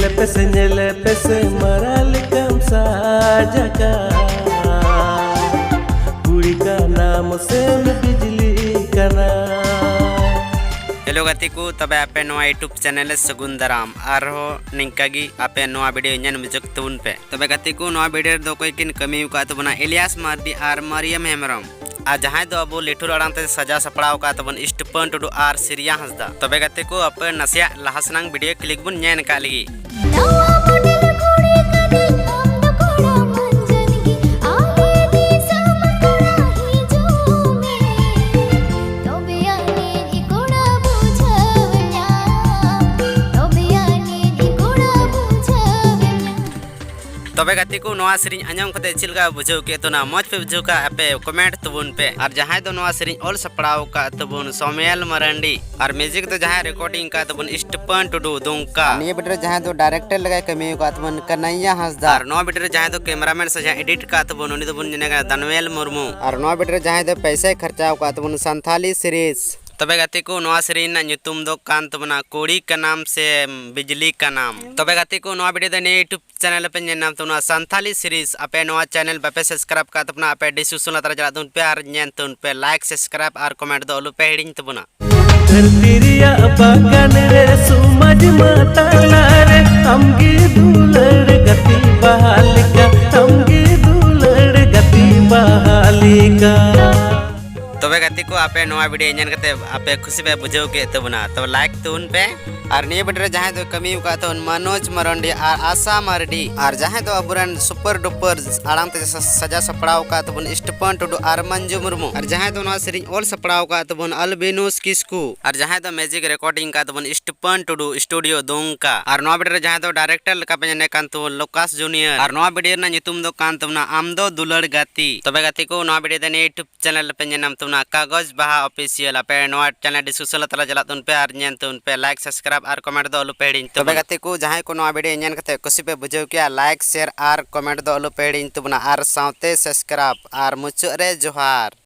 Nyele pese marali kam sajaka Kuri ka naam se bijli kana hello गति को तब आपे नवा यूट्यूब चैनल सगुंदराम आरो निंकागी आपे नवा वीडियो इंजन मुझक तुन पे तबे गति को नवा वीडियो दो कोई किन कमी का तो बना इलियास मार्डी आर मरियम हेमरम आ जहां दो अब लेठुर अड़ांग ते सजा सपड़ाव का तबन इष्टपन टुडू आर सिरिया हंसदा तबे गति को आपे नसिया लहसनांग वीडियो क्लिक बुन न्यान का लगी तबे गति को नवा सेरिंग आंजम कते चिलका बुझाव के तो ना मौज पे बुझाव का आपे कमेंट तबुन पे और जहां दो नवा सेरिंग ऑल सपड़ाव का तबुन सोमेल मरंडी और म्यूजिक तो जहां रिकॉर्डिंग का तबुन इष्टपन टुडू दुंका ये बिटर जहां दो डायरेक्टर लगाए कमी का तबुन कन्हैया हंसदार नवा बिटर जहां दो कैमरामैन से जहां एडिट का तबुन उनी तबुन जने दनवेल मुर्मू और नवा बिटर जहां दो पैसे खर्चा का तबुन संथाली सीरीज तबे गति को नवा सीरीज ना नुतुम दो कान तबना कोड़ी का नाम से बिजली का नाम तबे गति को नवा वीडियो दे यूट्यूब चैनल पे नाम तो संथाली सीरीज आपे नवा चैनल बापे सब्सक्राइब का तबना आपे डिस्क्रिप्शन ला तरह तुन पे और न्यान तुन पे लाइक सब्सक्राइब और कमेंट दो ओलु पे हिडिंग तबना धरतीरिया बागान रे सुमज माताला रे हमगी दुलड़ गति बहालिका हमगी दुलड़ गति बहालिका तबे गति को आपे नवा वीडियो इंजन करते आपे खुशी पे बुझाव के तबना तब लाइक तुन पे और निये वीडियो जहां तो कमी का तो मनोज मरंडी और आशा मरडी और जहां तो अबुरन सुपर डुपर आड़ांग ते सजा सपड़ाव का तबन इष्टपन टुडू और मंजू मुर्मू और जहां तो नवा सीरीज ऑल सपड़ाव का तबन अल्बिनोस किस्कू और जहां तो म्यूजिक रिकॉर्डिंग का तबन इष्टपन टुडू स्टूडियो दोंका और नवा वीडियो जहां तो डायरेक्टर का पे ने कान तो लोकास जूनियर और नवा वीडियो ना नुतुम दो कान तबना आमदो दुलड़ गति तबे गति को नवा वीडियो दे यूट्यूब चैनल पे नाम तबना कागज बहा ऑफिशियल आपे नवा चैनल डिस्क्रिप्शन तला चला तुन पे और न्यान तुन पे लाइक सब्सक्राइब और कमेंट दो ओलु पे हिडिंग तबे गति को जहां को नवा वीडियो न्यान कते खुशी पे बुझाव किया लाइक शेयर और कमेंट दो ओलु पे हिडिंग तबना और साउते सब्सक्राइब और मुचु रे जोहार।